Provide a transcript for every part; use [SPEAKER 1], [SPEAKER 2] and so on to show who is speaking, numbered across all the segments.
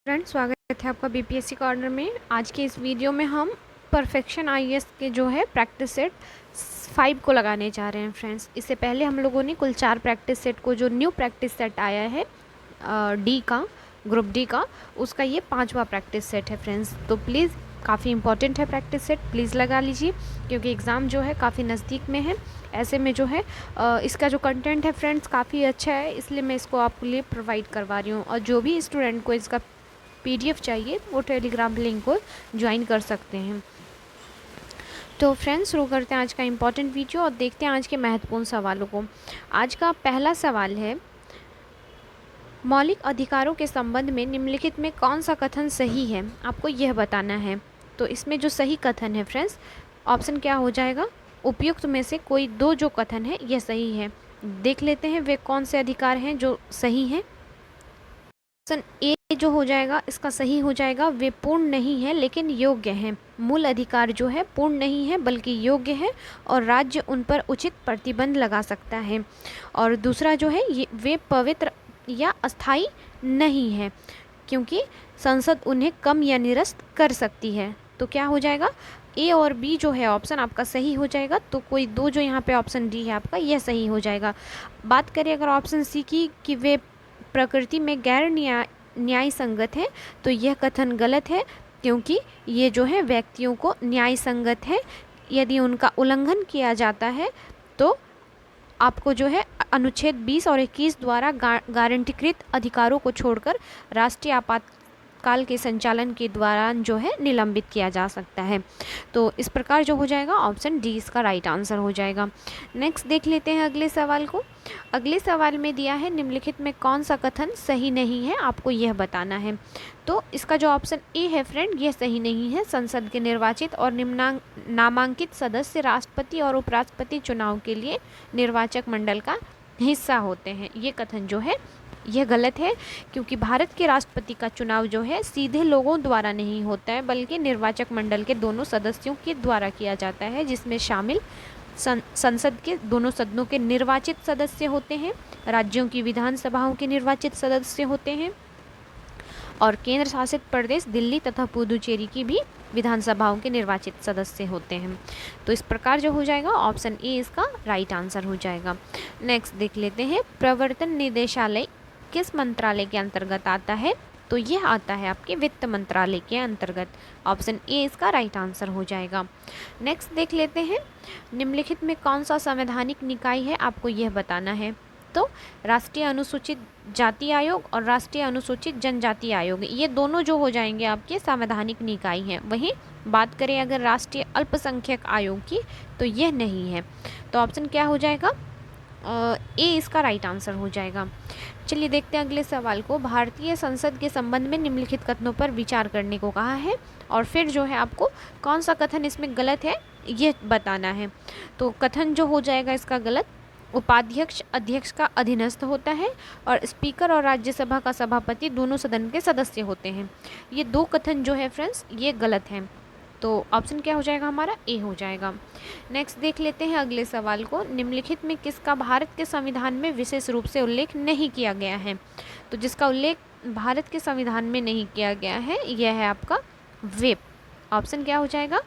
[SPEAKER 1] Friends, स्वागत है आपका बीपीएससी कॉर्नर में। आज के इस वीडियो में हम परफेक्शन आईएएस के जो है प्रैक्टिस सेट 5 को लगाने जा रहे हैं। फ्रेंड्स, इससे पहले हम लोगों ने कुल 4 प्रैक्टिस सेट को, जो न्यू प्रैक्टिस सेट आया है डी का, ग्रुप डी का, उसका ये 5वां प्रैक्टिस सेट है। फ्रेंड्स, तो प्लीज़, काफ़ी इंपॉर्टेंट है प्रैक्टिस सेट, प्लीज़ लगा लीजिए क्योंकि एग्ज़ाम जो है काफ़ी नज़दीक में है। ऐसे में जो है इसका जो कंटेंट है फ्रेंड्स काफ़ी अच्छा है, इसलिए मैं इसको आपके लिए प्रोवाइड करवा रही हूँ। और जो भी स्टूडेंट को इसका पीडीएफ चाहिए वो टेलीग्राम लिंक को ज्वाइन कर सकते हैं। तो फ्रेंड्स, शुरू करते हैं आज का इम्पॉर्टेंट वीडियो और देखते हैं आज के महत्वपूर्ण सवालों को। आज का पहला सवाल है, मौलिक अधिकारों के संबंध में निम्नलिखित में कौन सा कथन सही है, आपको यह बताना है। तो इसमें जो सही कथन है फ्रेंड्स, ऑप्शन क्या हो जाएगा, उपयुक्त में से कोई 2 जो कथन है यह सही है। देख लेते हैं वे कौन से अधिकार हैं जो सही हैं। ऑप्शन ए जो हो जाएगा इसका सही हो जाएगा, वे पूर्ण नहीं है लेकिन योग्य हैं। मूल अधिकार जो है पूर्ण नहीं है बल्कि योग्य है और राज्य उन पर उचित प्रतिबंध लगा सकता है। और दूसरा जो है ये, वे पवित्र या अस्थायी नहीं है क्योंकि संसद उन्हें कम या निरस्त कर सकती है। तो क्या हो जाएगा, ए और बी जो है ऑप्शन आपका सही हो जाएगा। तो कोई 2 जो यहाँ पे ऑप्शन डी है आपका, यह सही हो जाएगा। बात करें अगर ऑप्शन सी की कि वे प्रकृति में गैर न्याय संगत है, तो यह कथन गलत है क्योंकि ये जो है व्यक्तियों को न्याय संगत है। यदि उनका उल्लंघन किया जाता है तो आपको जो है अनुच्छेद 20 और 21 द्वारा गारंटीकृत अधिकारों को छोड़कर राष्ट्रीय आपातकाल के संचालन के दौरान जो है निलंबित किया जा सकता है। तो इस प्रकार जो हो जाएगा ऑप्शन डी इसका राइट आंसर हो जाएगा। नेक्स्ट देख लेते हैं अगले सवाल को। अगले सवाल में दिया है, निम्नलिखित में कौन सा कथन सही नहीं है, आपको यह बताना है। तो इसका जो ऑप्शन ए है फ्रेंड, यह सही नहीं है। संसद के निर्वाचित और नामांकित सदस्य राष्ट्रपति और उपराष्ट्रपति चुनाव के लिए निर्वाचक मंडल का हिस्सा होते हैं। ये कथन जो है यह गलत है क्योंकि भारत के राष्ट्रपति का चुनाव जो है सीधे लोगों द्वारा नहीं होता है बल्कि निर्वाचक मंडल के दोनों सदस्यों के द्वारा किया जाता है, जिसमें शामिल संसद के दोनों सदनों के निर्वाचित सदस्य होते हैं, राज्यों की विधानसभाओं के निर्वाचित सदस्य होते हैं और केंद्र शासित प्रदेश दिल्ली तथा पुदुचेरी की भी विधानसभाओं के निर्वाचित सदस्य होते हैं। तो इस प्रकार जो हो जाएगा ऑप्शन ए इसका राइट आंसर हो जाएगा। नेक्स्ट देख लेते हैं, प्रवर्तन निदेशालय किस मंत्रालय के अंतर्गत आता है। तो यह आता है आपके वित्त मंत्रालय के अंतर्गत। ऑप्शन ए इसका राइट आंसर हो जाएगा। नेक्स्ट देख लेते हैं, निम्नलिखित में कौन सा संवैधानिक निकाय है, आपको यह बताना है। तो राष्ट्रीय अनुसूचित जाति आयोग और राष्ट्रीय अनुसूचित जनजाति आयोग, ये दोनों जो हो जाएंगे आपके संवैधानिक निकाय हैं। वहीं बात करें अगर राष्ट्रीय अल्पसंख्यक आयोग की, तो यह नहीं है। तो ऑप्शन क्या हो जाएगा, ए इसका राइट आंसर हो जाएगा। चलिए देखते हैं अगले सवाल को। भारतीय संसद के संबंध में निम्नलिखित कथनों पर विचार करने को कहा है और फिर जो है आपको कौन सा कथन इसमें गलत है ये बताना है। तो कथन जो हो जाएगा इसका गलत, उपाध्यक्ष अध्यक्ष का अधीनस्थ होता है और स्पीकर और राज्यसभा का सभापति दोनों सदन के सदस्य होते हैं। ये 2 कथन जो है फ्रेंड्स ये गलत हैं। तो ऑप्शन क्या हो जाएगा हमारा, ए हो जाएगा। नेक्स्ट देख लेते हैं अगले सवाल को, निम्नलिखित में किसका भारत के संविधान में विशेष रूप से उल्लेख नहीं किया गया है। तो जिसका उल्लेख भारत के संविधान में नहीं किया गया है यह है आपका वेब। ऑप्शन क्या हो जाएगा,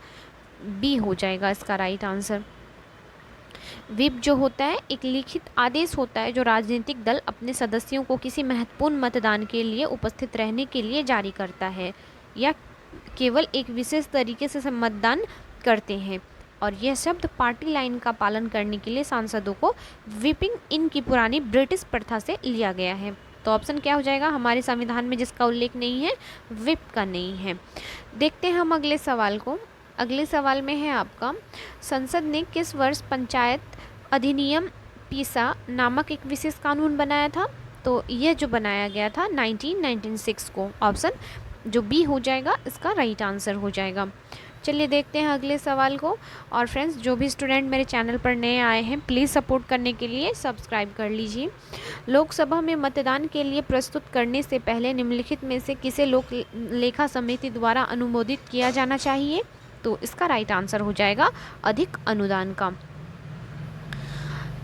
[SPEAKER 1] बी हो जाएगा इसका राइट आंसर। व्हिप जो होता है एक लिखित आदेश होता है जो राजनीतिक दल अपने सदस्यों को किसी महत्वपूर्ण मतदान के लिए उपस्थित रहने के लिए जारी करता है या केवल एक विशेष तरीके से मतदान करते हैं। और यह शब्द पार्टी लाइन का पालन करने के लिए सांसदों को व्हिपिंग इन की पुरानी ब्रिटिश प्रथा से लिया गया है। तो ऑप्शन क्या हो जाएगा, हमारे संविधान में जिसका उल्लेख नहीं है व्हिप का नहीं है। देखते हैं हम अगले सवाल को। अगले सवाल में है आपका, संसद ने किस वर्ष पंचायत अधिनियम पीसा नामक एक विशेष कानून बनाया था। तो यह जो बनाया गया था 1996 को। ऑप्शन जो बी हो जाएगा इसका राइट आंसर हो जाएगा। चलिए देखते हैं अगले सवाल को। और फ्रेंड्स, जो भी स्टूडेंट मेरे चैनल पर नए आए हैं प्लीज़ सपोर्ट करने के लिए सब्सक्राइब कर लीजिए। लोकसभा में मतदान के लिए प्रस्तुत करने से पहले निम्नलिखित में से किसे लोक लेखा समिति द्वारा अनुमोदित किया जाना चाहिए। तो इसका राइट आंसर हो जाएगा अधिक अनुदान का।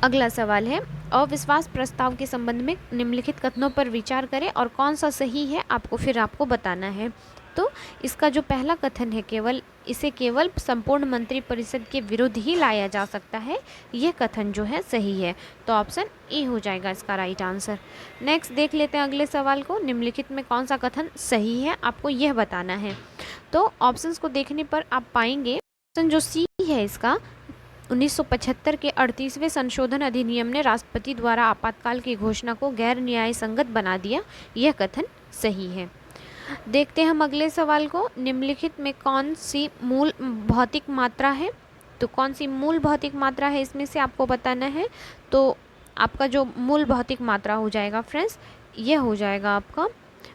[SPEAKER 1] अगला सवाल है, अविश्वास प्रस्ताव के संबंध में निम्नलिखित कथनों पर विचार करें और कौन सा सही है आपको बताना है। तो इसका जो पहला कथन है इसे केवल संपूर्ण मंत्रिपरिषद के विरुद्ध ही लाया जा सकता है, यह कथन जो है सही है। तो ऑप्शन ए हो जाएगा इसका राइट आंसर। नेक्स्ट देख लेते हैं अगले सवाल को, निम्नलिखित में कौन सा कथन सही है आपको यह बताना है। तो ऑप्शंस को देखने पर आप पाएंगे ऑप्शन जो सी है इसका 1975 के 38वें संशोधन अधिनियम ने राष्ट्रपति द्वारा आपातकाल की घोषणा को गैर न्याय संगत बना दिया, यह कथन सही है। देखते हैं हम अगले सवाल को, निम्नलिखित में कौन सी मूल भौतिक मात्रा है। तो कौन सी मूल भौतिक मात्रा है इसमें से आपको बताना है। तो आपका जो मूल भौतिक मात्रा हो जाएगा फ्रेंड्स, यह हो जाएगा आपका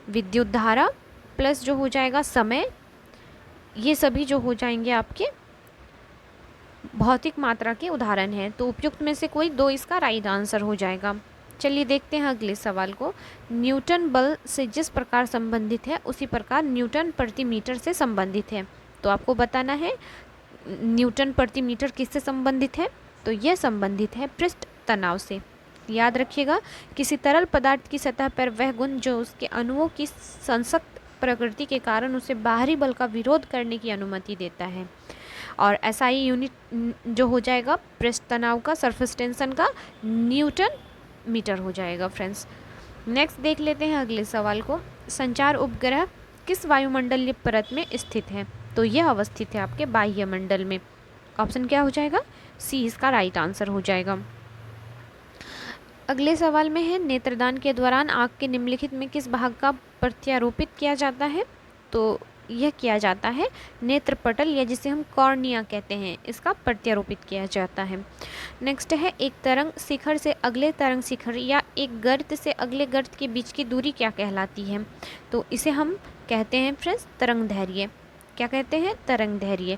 [SPEAKER 1] विद्युत धारा प्लस जो हो जाएगा समय, ये सभी जो हो जाएंगे आपके भौतिक मात्रा के उदाहरण हैं। तो उपयुक्त में से कोई दो इसका राइट आंसर हो जाएगा। चलिए देखते हैं अगले सवाल को, न्यूटन बल से जिस प्रकार संबंधित है उसी प्रकार न्यूटन प्रति मीटर से संबंधित है। तो आपको बताना है न्यूटन प्रति मीटर किससे संबंधित है। तो यह संबंधित है पृष्ठ तनाव से। याद रखिएगा, किसी तरल पदार्थ की सतह पर वह गुण जो उसके अणुओं की संसक्त प्रकृति के कारण उसे बाहरी बल का विरोध करने की अनुमति देता है। और एसआई यूनिट जो हो जाएगा पृष्ठ तनाव का, सरफेस टेंशन का, न्यूटन मीटर हो जाएगा फ्रेंड्स। नेक्स्ट देख लेते हैं अगले सवाल को, संचार उपग्रह किस वायुमंडलीय परत में स्थित है। तो यह अवस्थित है आपके बाह्यमंडल में। ऑप्शन क्या हो जाएगा, सी इसका राइट आंसर हो जाएगा। अगले सवाल में है, नेत्रदान के दौरान आँख के निम्नलिखित में किस भाग का प्रत्यारोपित किया जाता है। तो यह किया जाता है नेत्रपटल या जिसे हम कॉर्निया कहते हैं, इसका प्रत्यारोपित किया जाता है। नेक्स्ट है, एक तरंग शिखर से अगले तरंग शिखर या एक गर्त से अगले गर्त के बीच की दूरी क्या कहलाती है। तो इसे हम कहते हैं फ्रेंड्स तरंग दैर्घ्य। क्या कहते हैं, तरंग दैर्घ्य।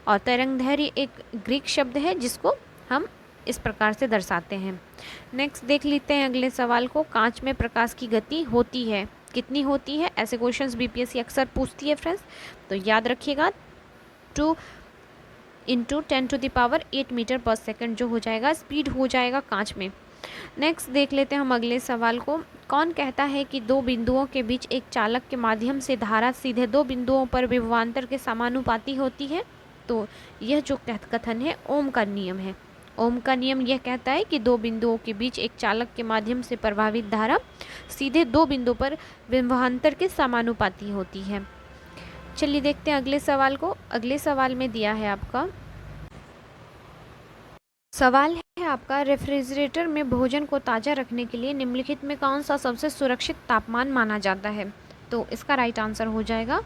[SPEAKER 1] और तरंग दैर्घ्य एक ग्रीक शब्द है जिसको हम इस प्रकार से दर्शाते हैं। नेक्स्ट देख लेते हैं अगले सवाल को, कांच में प्रकाश की गति होती है, कितनी होती है। ऐसे क्वेश्चंस बीपीएससी अक्सर पूछती है फ्रेंड्स, तो याद रखिएगा 2 × 10⁸ मीटर पर सेकंड जो हो जाएगा स्पीड हो जाएगा कांच में। नेक्स्ट देख लेते हैं हम अगले सवाल को, कौन कहता है कि दो बिंदुओं के बीच एक चालक के माध्यम से धारा सीधे दो बिंदुओं पर विभवांतर के समानुपाती होती है। तो यह जो कथन है ओम का नियम है। ओम का नियम यह कहता है कि दो बिंदुओं के बीच एक चालक के माध्यम से प्रवाहित धारा सीधे दो बिंदु पर विभवांतर के समानुपाती होती है। चलिए देखते हैं अगले सवाल को। अगले सवाल में दिया है आपका सवाल है आपका, रेफ्रिजरेटर में भोजन को ताज़ा रखने के लिए निम्नलिखित में कौन सा सबसे सुरक्षित तापमान माना जाता है। तो इसका राइट आंसर हो जाएगा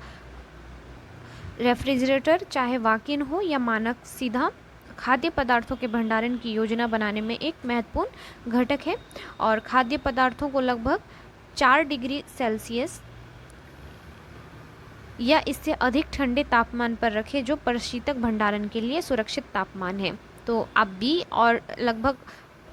[SPEAKER 1] रेफ्रिजरेटर, चाहे वॉक इन हो या मानक सीधा, खाद्य पदार्थों के भंडारण की योजना बनाने में एक महत्वपूर्ण घटक है और खाद्य पदार्थों को लगभग 4 डिग्री सेल्सियस या इससे अधिक ठंडे तापमान पर रखें जो परिशीतक भंडारण के लिए सुरक्षित तापमान है। तो आप बी और लगभग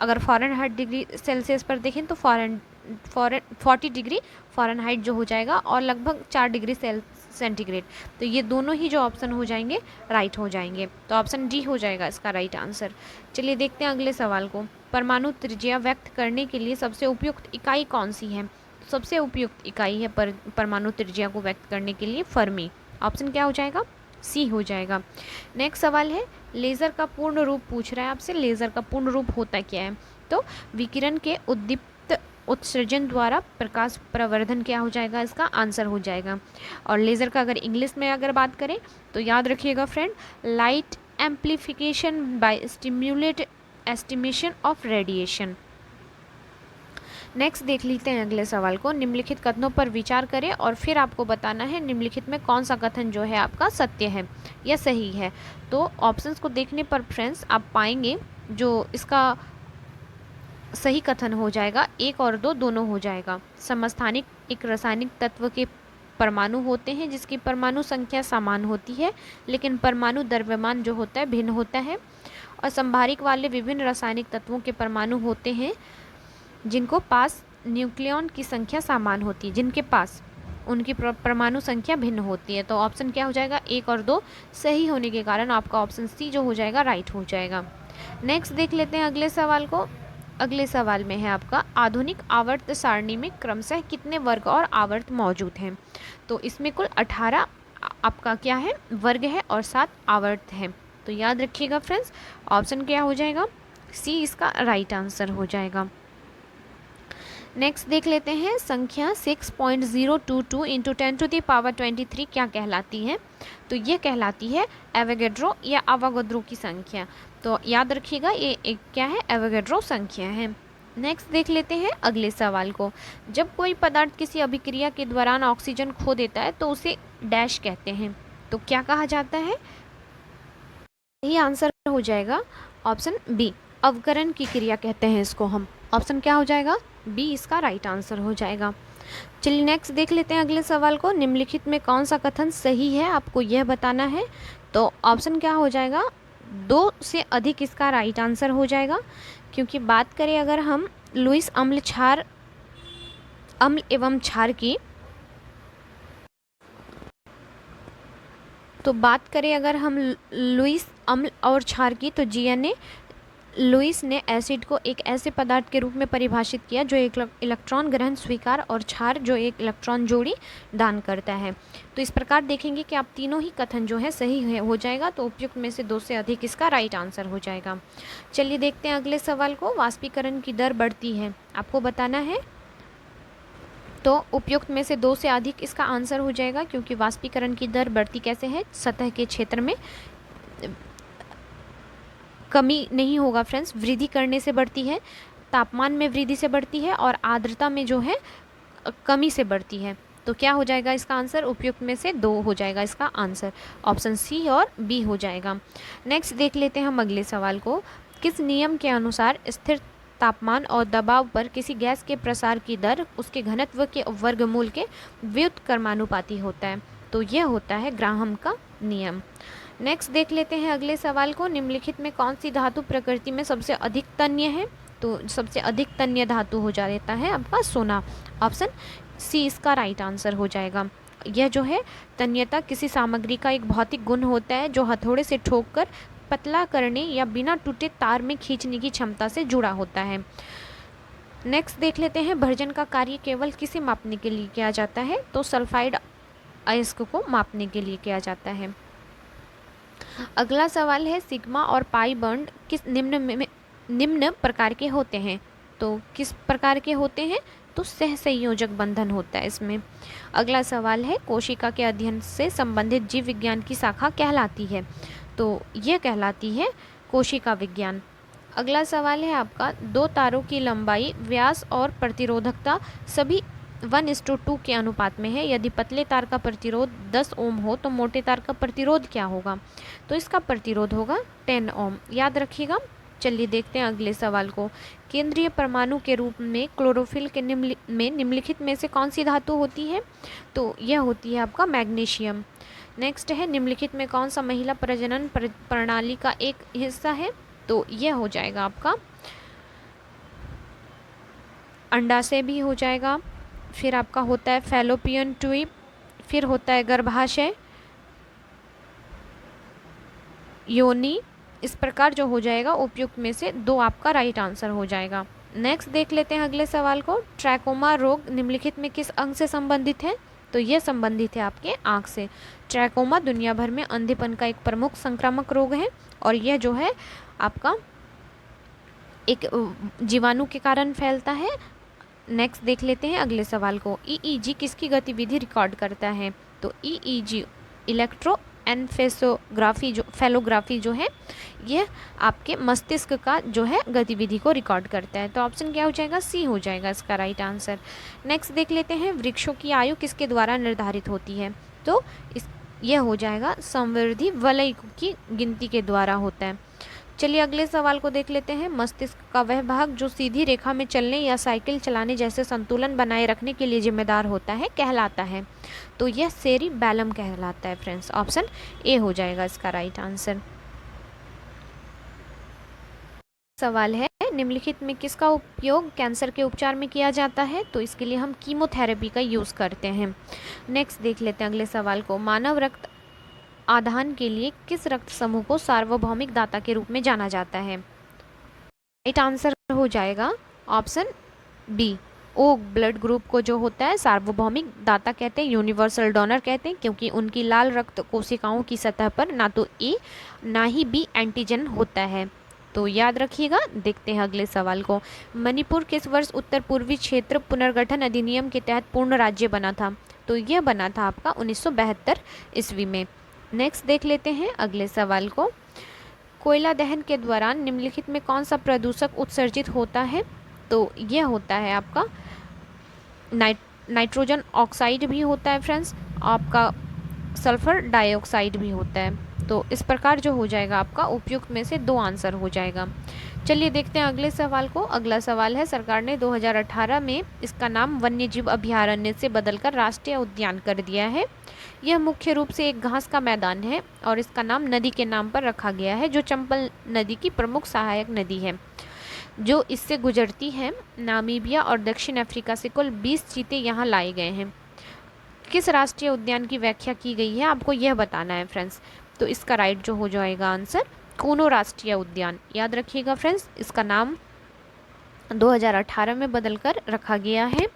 [SPEAKER 1] अगर फ़ारेनहाइट डिग्री सेल्सियस पर देखें तो 40 डिग्री फ़ारेनहाइट जो हो जाएगा और लगभग 4 डिग्री सेंटीग्रेड। तो ये दोनों ही जो ऑप्शन हो जाएंगे राइट हो जाएंगे। तो ऑप्शन डी हो जाएगा इसका राइट आंसर। चलिए देखते हैं अगले सवाल को, परमाणु त्रिज्या व्यक्त करने के लिए सबसे उपयुक्त इकाई कौन सी है। सबसे उपयुक्त इकाई है परमाणु त्रिज्या को व्यक्त करने के लिए फर्मी। ऑप्शन क्या हो जाएगा, सी हो जाएगा। नेक्स्ट सवाल है, लेज़र का पूर्ण रूप पूछ रहा है आपसे, लेज़र का पूर्ण रूप होता क्या है। तो विकिरण के उद्दीप्त उत्सर्जन द्वारा प्रकाश प्रवर्धन क्या हो जाएगा, इसका आंसर हो जाएगा। और लेज़र का अगर इंग्लिश में अगर बात करें तो याद रखिएगा friend, light amplification by stimulate estimation of radiation. Next देख लेते हैं अगले सवाल को, निम्नलिखित कथनों पर विचार करें और फिर आपको बताना है निम्नलिखित में कौन सा कथन जो है आपका सत्य है या सही है। तो ऑप्शंस को देखने पर फ्रेंड्स आप पाएंगे जो इसका सही कथन हो जाएगा 1 और 2 दोनों हो जाएगा। समस्थानिक एक रासायनिक तत्व के परमाणु होते हैं जिसकी परमाणु संख्या समान होती है लेकिन परमाणु द्रव्यमान जो होता है भिन्न होता है। और संभारिक वाले विभिन्न रासायनिक तत्वों के परमाणु होते हैं जिनको पास न्यूक्लियॉन की संख्या समान होती है, जिनके पास उनकी परमाणु संख्या भिन्न होती है। तो ऑप्शन क्या हो जाएगा, 1 और 2 सही होने के कारण आपका ऑप्शन सी जो हो जाएगा राइट हो जाएगा। नेक्स्ट देख लेते हैं अगले सवाल को, अगले सवाल में है आपका आधुनिक आवर्त सारणी में क्रमशः कितने वर्ग और आवर्त मौजूद हैं। तो इसमें कुल 18 आपका क्या है वर्ग है और 7 आवर्त है। तो याद रखिएगा फ्रेंड्स, ऑप्शन क्या हो जाएगा, सी इसका राइट आंसर हो जाएगा। नेक्स्ट देख लेते हैं संख्या 6.022 इंटू 10⁻23 क्या कहलाती है। तो ये कहलाती है एवोगैड्रो या आवागोद्रो की संख्या। तो याद रखिएगा ये एक क्या है, एवोगैड्रो संख्या है। नेक्स्ट देख लेते हैं अगले सवाल को। जब कोई पदार्थ किसी अभिक्रिया के दौरान ऑक्सीजन खो देता है तो उसे डैश कहते हैं। तो क्या कहा जाता है, यही आंसर हो जाएगा ऑप्शन बी, अवकरण की क्रिया कहते हैं इसको हम। ऑप्शन क्या हो जाएगा, बी इसका राइट आंसर हो जाएगा। चलिए नेक्स्ट देख लेते हैं अगले सवाल को। निम्नलिखित में कौन सा कथन सही है, आपको यह बताना है। तो ऑप्शन क्या हो जाएगा, 2 से अधिक इसका राइट आंसर हो जाएगा। क्योंकि बात करें अगर हम लुईस अम्ल एवं क्षार की, तो बात करें अगर हम लुईस अम्ल और क्षार की, तो लुईस ने एसिड को एक ऐसे पदार्थ के रूप में परिभाषित किया जो एक इलेक्ट्रॉन ग्रहण स्वीकार और क्षार जो एक इलेक्ट्रॉन जोड़ी दान करता है। तो इस प्रकार देखेंगे कि आप तीनों ही कथन जो है सही हो जाएगा। तो उपयुक्त में से 2 से अधिक इसका राइट आंसर हो जाएगा। चलिए देखते हैं अगले सवाल को। वाष्पीकरण की दर बढ़ती है, आपको बताना है। तो उपयुक्त में से 2 से अधिक इसका आंसर हो जाएगा, क्योंकि वाष्पीकरण की दर बढ़ती कैसे है, सतह के क्षेत्र में कमी नहीं होगा फ्रेंड्स, वृद्धि करने से बढ़ती है, तापमान में वृद्धि से बढ़ती है और आर्द्रता में जो है कमी से बढ़ती है। तो क्या हो जाएगा इसका आंसर, उपयुक्त में से 2 हो जाएगा इसका आंसर, ऑप्शन सी और बी हो जाएगा। नेक्स्ट देख लेते हैं हम अगले सवाल को। किस नियम के अनुसार स्थिर तापमान और दबाव पर किसी गैस के प्रसार की दर उसके घनत्व के वर्गमूल के व्युत्क्रमानुपाती होता है। तो यह होता है ग्राहम का नियम। नेक्स्ट देख लेते हैं अगले सवाल को। निम्नलिखित में कौन सी धातु प्रकृति में सबसे अधिक तन्य है। तो सबसे अधिक तन्य धातु हो जाता है आपका सोना, ऑप्शन सी इसका राइट आंसर हो जाएगा। यह जो है तन्यता किसी सामग्री का एक भौतिक गुण होता है जो हथौड़े से ठोककर पतला करने या बिना टूटे तार में खींचने की क्षमता से जुड़ा होता है। नेक्स्ट देख लेते हैं भर्जन का कार्य केवल किसे मापने के लिए किया जाता है। तो सल्फाइड अयस्क को मापने के लिए किया जाता है। अगला सवाल है सिग्मा और पाई बॉन्ड किस निम्न प्रकार के होते हैं। तो किस प्रकार के होते हैं, तो सहसंयोजक बंधन होता है इसमें। अगला सवाल है कोशिका के अध्ययन से संबंधित जीव विज्ञान की शाखा कहलाती है। तो यह कहलाती है कोशिका विज्ञान। अगला सवाल है आपका 2 तारों की लंबाई, व्यास और प्रतिरोधकता सभी 1:2 के अनुपात में है। यदि पतले तार का प्रतिरोध 10 ओम हो तो मोटे तार का प्रतिरोध क्या होगा। तो इसका प्रतिरोध होगा 10 ओम, याद रखिएगा। चलिए देखते हैं अगले सवाल को। केंद्रीय परमाणु के रूप में क्लोरोफिल के निम्नलिखित में से कौन सी धातु होती है। तो यह होती है आपका मैग्नीशियम। नेक्स्ट है निम्नलिखित में कौन सा महिला प्रजनन प्रणाली का एक हिस्सा है। तो यह हो जाएगा आपका अंडाशय भी हो जाएगा, फिर आपका होता है फैलोपियन ट्यूब, फिर होता है गर्भाशय, योनि। इस प्रकार जो हो जाएगा उपयुक्त में से 2 आपका राइट आंसर हो जाएगा। नेक्स्ट देख लेते हैं अगले सवाल को। ट्रैकोमा रोग निम्नलिखित में किस अंग से संबंधित है। तो यह संबंधित है आपके आँख से। ट्रैकोमा दुनिया भर में अंधेपन का एक प्रमुख संक्रामक रोग है और यह जो है आपका एक जीवाणु के कारण फैलता है। नेक्स्ट देख लेते हैं अगले सवाल को। ईईजी किसकी गतिविधि रिकॉर्ड करता है। तो ईईजी इलेक्ट्रो एनफेलोग्राफी जो है यह आपके मस्तिष्क का जो है गतिविधि को रिकॉर्ड करता है। तो ऑप्शन क्या हो जाएगा, सी हो जाएगा इसका राइट आंसर। नेक्स्ट देख लेते हैं वृक्षों की आयु किसके द्वारा निर्धारित होती है। तो यह हो जाएगा संवर्धी वलय की गिनती के द्वारा होता है। चलिए अगले सवाल को देख लेते हैं। मस्तिष्क का वह भाग जो सीधी रेखा में चलने या साइकिल चलाने जैसे संतुलन बनाए रखने के लिए जिम्मेदार होता है कहलाता है। तो यह सेरिबैलम कहलाता है फ्रेंड्स, ऑप्शन ए हो जाएगा इसका राइट आंसर। सवाल है निम्नलिखित में किसका उपयोग कैंसर के उपचार में किया जाता है। तो इसके लिए हम कीमोथेरेपी का यूज़ करते हैं। नेक्स्ट देख लेते हैं अगले सवाल को। मानव रक्त आधान के लिए किस रक्त समूह को सार्वभौमिक दाता के रूप में जाना जाता है। राइट आंसर हो जाएगा option B. O blood group को जो होता है सार्वभौमिक दाता कहते हैं, यूनिवर्सल डोनर कहते हैं, क्योंकि उनकी लाल रक्त कोशिकाओं की सतह पर ना तो ए ना ही बी एंटीजन होता है। तो याद रखिएगा। देखते हैं अगले सवाल को। मणिपुर किस वर्ष उत्तर पूर्वी क्षेत्र पुनर्गठन अधिनियम के तहत पूर्ण राज्य बना था? तो यह बना था आपका 1972 ईस्वी में। नेक्स्ट देख लेते हैं अगले सवाल को। कोयला दहन के दौरान निम्नलिखित में कौन सा प्रदूषक उत्सर्जित होता है? तो यह होता है आपका नाइट्रोजन ऑक्साइड भी होता है फ्रेंड्स, आपका सल्फर डाइऑक्साइड भी होता है। तो इस प्रकार जो हो जाएगा आपका उपयुक्त में से 2 आंसर हो जाएगा। चलिए देखते हैं अगले सवाल को। अगला सवाल है, सरकार ने 2018 में इसका नाम वन्यजीव अभयारण्य से बदलकर राष्ट्रीय उद्यान कर दिया है। यह मुख्य रूप से एक घास का मैदान है और इसका नाम नदी के नाम पर रखा गया है, जो चंबल नदी की प्रमुख सहायक नदी है जो इससे गुजरती है। नामीबिया और दक्षिण अफ्रीका से कुल 20 चीते यहाँ लाए गए हैं। किस राष्ट्रीय उद्यान की व्याख्या की गई है आपको यह बताना है फ्रेंड्स। तो इसका राइट जो हो जाएगा आंसर कूनो राष्ट्रीय उद्यान। याद रखिएगा फ्रेंड्स, इसका नाम 2018 में बदलकर रखा गया है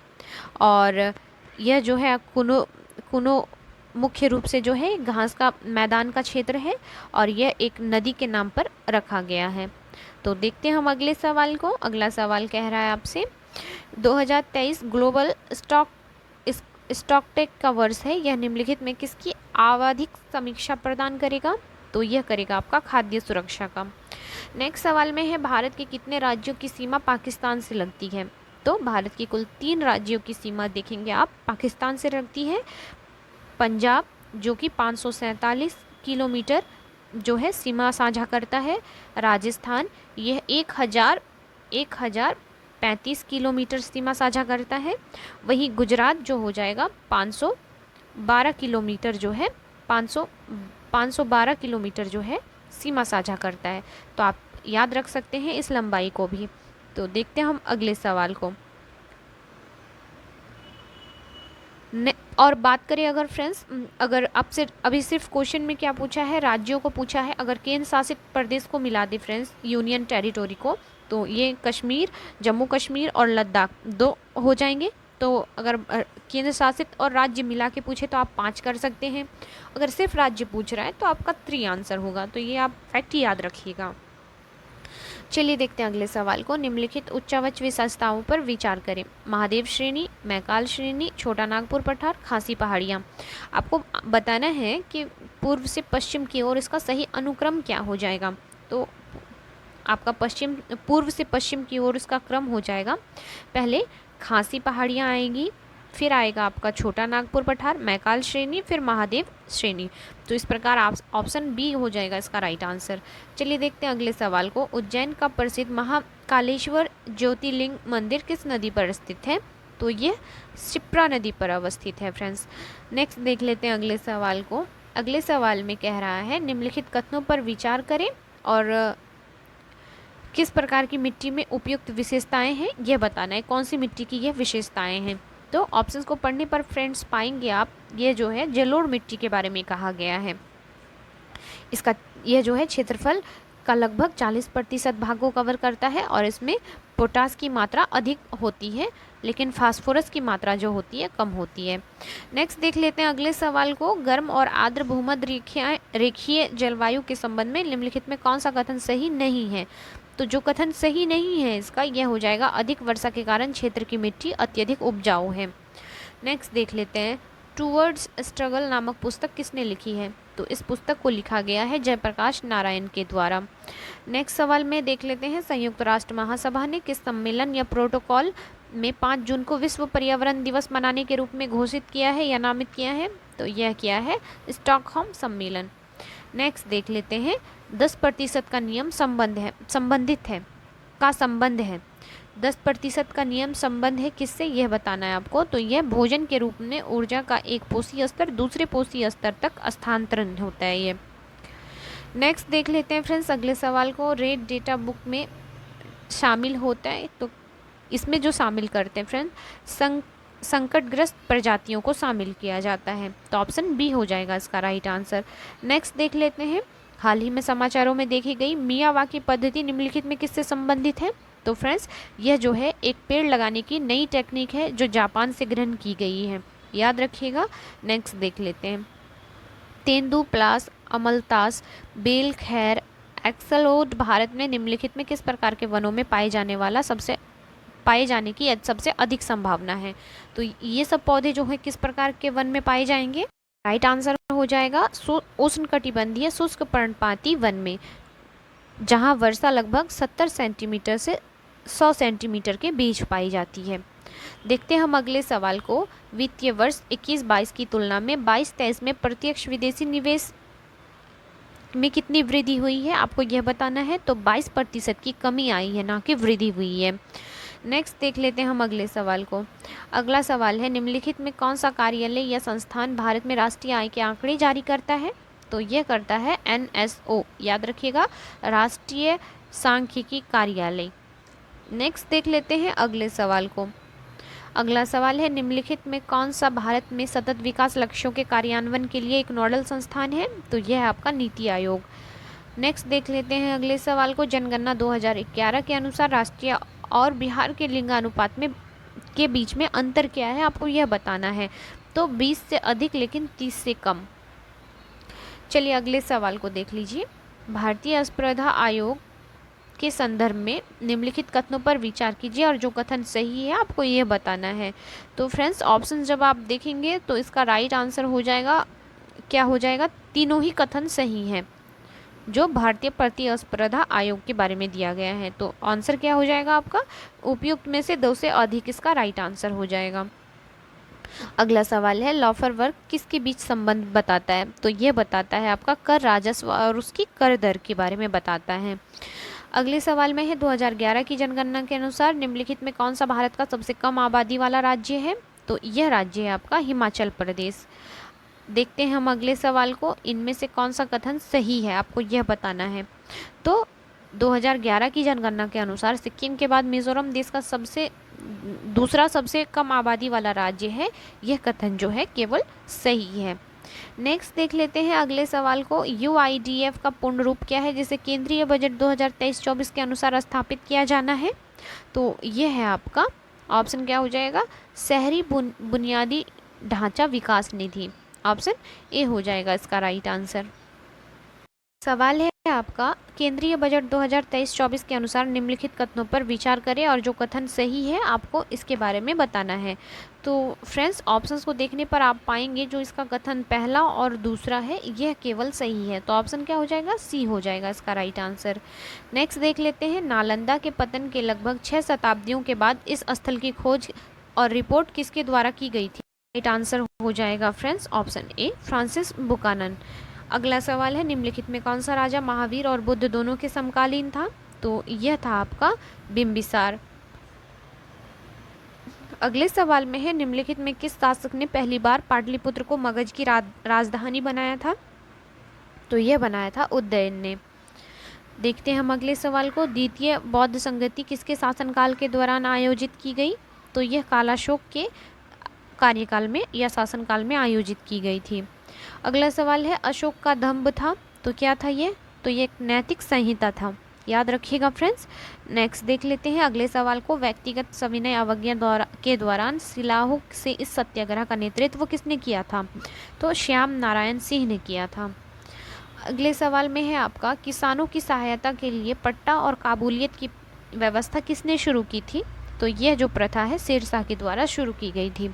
[SPEAKER 1] और यह जो है कूनो मुख्य रूप से जो है घास का मैदान का क्षेत्र है और यह एक नदी के नाम पर रखा गया है। तो देखते हैं हम अगले सवाल को। अगला सवाल कह रहा है आपसे 2023 ग्लोबल स्टॉकटेक का वर्ष है। यह निम्नलिखित में किसकी आवधिक समीक्षा प्रदान करेगा? तो यह करेगा आपका खाद्य सुरक्षा का। नेक्स्ट सवाल में है, भारत के कितने राज्यों की सीमा पाकिस्तान से लगती है? तो भारत की कुल 3 राज्यों की सीमा देखेंगे आप पाकिस्तान से लगती है। पंजाब जो कि 547 किलोमीटर जो है सीमा साझा करता है। राजस्थान यह 1035 किलोमीटर सीमा साझा करता है। वहीं गुजरात जो हो जाएगा 512 किलोमीटर जो है 512 किलोमीटर जो है सीमा साझा करता है। तो आप याद रख सकते हैं इस लंबाई को भी। तो देखते हैं हम अगले सवाल को। और बात करें अगर फ्रेंड्स, अगर आपसे अभी सिर्फ क्वेश्चन में क्या पूछा है, राज्यों को पूछा है। अगर केंद्र शासित प्रदेश को मिला दे फ्रेंड्स, यूनियन टेरिटोरी को, तो ये कश्मीर, जम्मू कश्मीर और लद्दाख 2 हो जाएंगे। तो अगर केंद्र शासित और राज्य मिला के पूछे तो आप 5 कर सकते हैं। अगर सिर्फ राज्य पूछ रहा है तो आपका 3 आंसर होगा। तो ये आप फैक्ट याद रखिएगा। चलिए देखते हैं अगले सवाल को। निम्नलिखित उच्चावच विशेषताओं पर विचार करें। महादेव श्रेणी, मैकाल श्रेणी, छोटा नागपुर पठार, खासी पहाड़ियाँ। आपको बताना है कि पूर्व से पश्चिम की ओर इसका सही अनुक्रम क्या हो जाएगा। तो आपका पूर्व से पश्चिम की ओर इसका क्रम हो जाएगा, पहले खासी पहाड़ियाँ आएंगी, फिर आएगा आपका छोटा नागपुर पठार, मैकाल श्रेणी, फिर महादेव श्रेणी। तो इस प्रकार आप ऑप्शन बी हो जाएगा इसका राइट आंसर। चलिए देखते हैं अगले सवाल को। उज्जैन का प्रसिद्ध महाकालेश्वर ज्योतिर्लिंग मंदिर किस नदी पर स्थित है? तो ये शिप्रा नदी पर अवस्थित है फ्रेंड्स। नेक्स्ट देख लेते हैं अगले सवाल को। अगले सवाल में कह रहा है, निम्नलिखित कथनों पर विचार करें और किस प्रकार की मिट्टी में उपयुक्त विशेषताएं हैं यह बताना है। कौन सी मिट्टी की यह विशेषताएं हैं? तो ऑप्शंस को पढ़ने पर फ्रेंड्स पाएंगे आप, ये जो है जलोढ़ मिट्टी के बारे में कहा गया है। इसका यह जो है क्षेत्रफल का लगभग 40% भाग को कवर करता है और इसमें पोटास की मात्रा अधिक होती है, लेकिन फास्फोरस की मात्रा जो होती है कम होती है। नेक्स्ट देख लेते हैं अगले सवाल को। गर्म और आर्द्र भूमध्य रेखीय जलवायु के संबंध में निम्नलिखित में कौन सा कथन सही नहीं है? तो जो कथन सही नहीं है इसका यह हो जाएगा, अधिक वर्षा के कारण क्षेत्र की मिट्टी अत्यधिक उपजाऊ है। नेक्स्ट देख लेते हैं, टूवर्ड्स स्ट्रगल नामक पुस्तक किसने लिखी है? तो इस पुस्तक को लिखा गया है जयप्रकाश नारायण के द्वारा। नेक्स्ट सवाल में देख लेते हैं, संयुक्त राष्ट्र महासभा ने किस सम्मेलन या प्रोटोकॉल में 5 जून को विश्व पर्यावरण दिवस मनाने के रूप में घोषित किया है या नामित किया है? तो यह किया है स्टॉकहोम सम्मेलन। नेक्स्ट देख लेते हैं, 10% का नियम संबंध है 10% का नियम संबंध है किससे यह बताना है आपको। तो यह भोजन के रूप में ऊर्जा का एक पोषी स्तर दूसरे पोषी स्तर तक स्थानांतरण होता है ये। नेक्स्ट देख लेते हैं फ्रेंड्स अगले सवाल को। रेड डेटा बुक में शामिल होता है, तो इसमें जो शामिल करते हैं फ्रेंड्स संकटग्रस्त प्रजातियों को शामिल किया जाता है। तो ऑप्शन बी हो जाएगा इसका राइट आंसर। नेक्स्ट देख लेते हैं, हाल ही में समाचारों में देखी गई मियावाकी पद्धति निम्नलिखित में किससे संबंधित है? तो फ्रेंड्स यह जो है एक पेड़ लगाने की नई टेक्निक है जो जापान से ग्रहण की गई है, याद रखिएगा। नेक्स्ट देख लेते हैं। तेंदुप्लास, अमलतास, बेल, खैर, एक्सलोड भारत में निम्नलिखित में किस प्रकार के वनों में पाए जाने की सबसे अधिक संभावना है। तो ये सब पौधे जो है किस प्रकार के वन में पाए जाएंगे। राइट आंसर हो जाएगा उष्णकटिबंधीय शुष्क पर्णपाती वन में, जहां वर्षा लगभग 70 सेंटीमीटर से 100 सेंटीमीटर के बीच पाई जाती है। देखते हैं हम अगले सवाल को। वित्तीय वर्ष 21-22 की तुलना में 22-23 में प्रत्यक्ष विदेशी निवेश में कितनी वृद्धि हुई है, आपको यह बताना है। तो 22% की कमी आई है, ना कि वृद्धि हुई है। नेक्स्ट देख लेते हैं हम अगले सवाल को। अगला सवाल है, निम्नलिखित में कौन सा कार्यालय या संस्थान भारत में राष्ट्रीय आय के आंकड़े जारी करता है। तो यह करता है NSO, याद रखिएगा, राष्ट्रीय सांख्यिकी कार्यालय। नेक्स्ट देख लेते हैं अगले सवाल को। अगला सवाल है, निम्नलिखित में कौन सा भारत में सतत विकास लक्ष्यों के कार्यान्वयन के लिए एक नोडल संस्थान है। तो यह है आपका नीति आयोग। नेक्स्ट देख लेते हैं अगले सवाल को। जनगणना 2011 के अनुसार राष्ट्रीय और बिहार के लिंगानुपात में के बीच में अंतर क्या है, आपको यह बताना है। तो 20 से अधिक लेकिन 30 से कम। चलिए अगले सवाल को देख लीजिए। भारतीय स्पर्धा आयोग के संदर्भ में निम्नलिखित कथनों पर विचार कीजिए और जो कथन सही है आपको यह बताना है। तो फ्रेंड्स ऑप्शन जब आप देखेंगे तो इसका राइट आंसर हो जाएगा, क्या हो जाएगा, तीनों ही कथन सही हैं जो भारतीय प्रतिस्पर्धा आयोग के बारे में दिया गया है। तो आंसर क्या हो जाएगा आपका, उपयुक्त में से 2 से अधिक इसका राइट आंसर हो जाएगा। अगला सवाल है, लॉफर वर्ग किसके बीच संबंध बताता है। तो ये बताता है आपका कर राजस्व और उसकी कर दर के बारे में बताता है। अगले सवाल में है, 2011 की जनगणना के अनुसार निम्नलिखित में कौन सा भारत का सबसे कम आबादी वाला राज्य है। तो यह राज्य है आपका हिमाचल प्रदेश। देखते हैं हम अगले सवाल को। इनमें से कौन सा कथन सही है, आपको यह बताना है। तो 2011 की जनगणना के अनुसार सिक्किम के बाद मिजोरम देश का दूसरा सबसे कम आबादी वाला राज्य है। यह कथन जो है केवल सही है। नेक्स्ट देख लेते हैं अगले सवाल को। UIDF का पूर्ण रूप क्या है जिसे केंद्रीय बजट 2023-24 के अनुसार स्थापित किया जाना है। तो यह है आपका ऑप्शन क्या हो जाएगा, शहरी बुनियादी ढांचा विकास निधि। ऑप्शन ए हो जाएगा इसका राइट आंसर। सवाल है आपका, केंद्रीय बजट 2023-24 के अनुसार निम्नलिखित कथनों पर विचार करें और जो कथन सही है आपको इसके बारे में बताना है। तो फ्रेंड्स ऑप्शंस को देखने पर आप पाएंगे जो इसका कथन पहला और दूसरा है यह केवल सही है। तो ऑप्शन क्या हो जाएगा, सी हो जाएगा इसका राइट आंसर। नेक्स्ट देख लेते हैं, नालंदा के पतन के लगभग 6 शताब्दियों के बाद इस स्थल की खोज और रिपोर्ट किसके द्वारा की गई थी। राइट आंसर हो जाएगा friends option A, Francis Buchanan. अगला सवाल है, निम्नलिखित में कौन सा राजा महावीर और बुद्ध दोनों के समकालीन था। तो यह था आपका बिंबिसार। अगले सवाल में है, निम्नलिखित में किस शासक ने पहली बार पाटलिपुत्र को मगध की राजधानी बनाया था। तो यह बनाया था उदयन ने। देखते हैं हम अगले सवाल को। द्वितीय बौद्ध संगति किसके शासनकाल के दौरान आयोजित की गई। तो यह कालाशोक के कार्यकाल में या शासनकाल में आयोजित की गई थी। अगला सवाल है, अशोक का दंभ था तो क्या था ये। तो ये एक नैतिक संहिता था, याद रखिएगा फ्रेंड्स। नेक्स्ट देख लेते हैं अगले सवाल को। व्यक्तिगत सविनय अवज्ञा के दौरान सिलाहू से इस सत्याग्रह का नेतृत्व किसने किया था। तो श्याम नारायण सिंह ने किया था। अगले सवाल में है आपका, किसानों की सहायता के लिए पट्टा और काबूलियत की व्यवस्था किसने शुरू की थी। तो यह जो प्रथा है शेरशाह के द्वारा शुरू की गई थी।